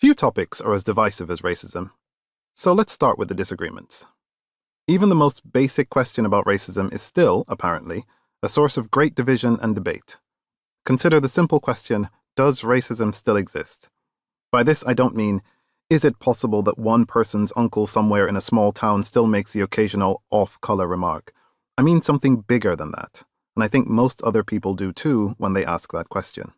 Few topics are as divisive as racism. So let's start with the disagreements. Even the most basic question about racism is still, apparently, a source of great division and debate. Consider the simple question, does racism still exist? By this I don't mean, is it possible that one person's uncle somewhere in a small town still makes the occasional off-color remark? I mean something bigger than that, and I think most other people do too when they ask that question.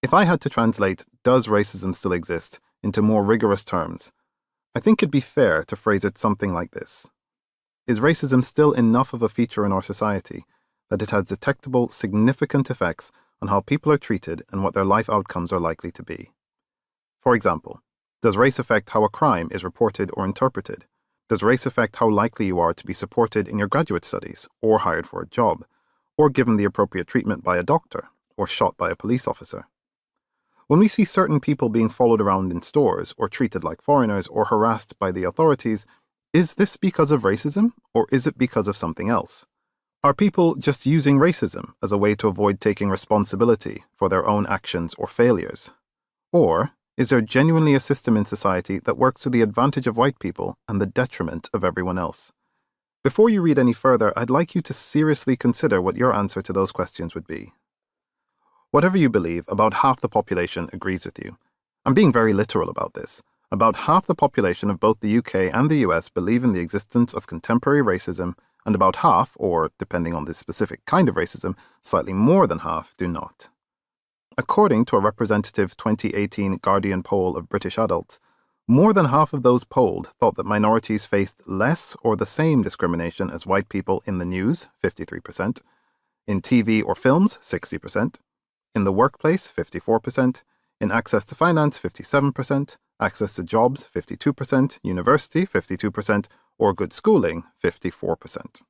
If I had to translate, does racism still exist, into more rigorous terms, I think it'd be fair to phrase it something like this. Is racism still enough of a feature in our society that it has detectable, significant effects on how people are treated and what their life outcomes are likely to be? For example, does race affect how a crime is reported or interpreted? Does race affect how likely you are to be supported in your graduate studies, or hired for a job, or given the appropriate treatment by a doctor, or shot by a police officer? When we see certain people being followed around in stores, or treated like foreigners, or harassed by the authorities, is this because of racism, or is it because of something else? Are people just using racism as a way to avoid taking responsibility for their own actions or failures? Or is there genuinely a system in society that works to the advantage of white people and the detriment of everyone else? Before you read any further, I'd like you to seriously consider what your answer to those questions would be. Whatever you believe, about half the population agrees with you. I'm being very literal about this. About half the population of both the UK and the US believe in the existence of contemporary racism, and about half, or depending on the specific kind of racism, slightly more than half, do not. According to a representative 2018 Guardian poll of British adults, more than half of those polled thought that minorities faced less or the same discrimination as white people in the news, 53%, in TV or films, 60%, in the workplace, 54%, in access to finance, 57%, access to jobs, 52%, university, 52%, or good schooling, 54%.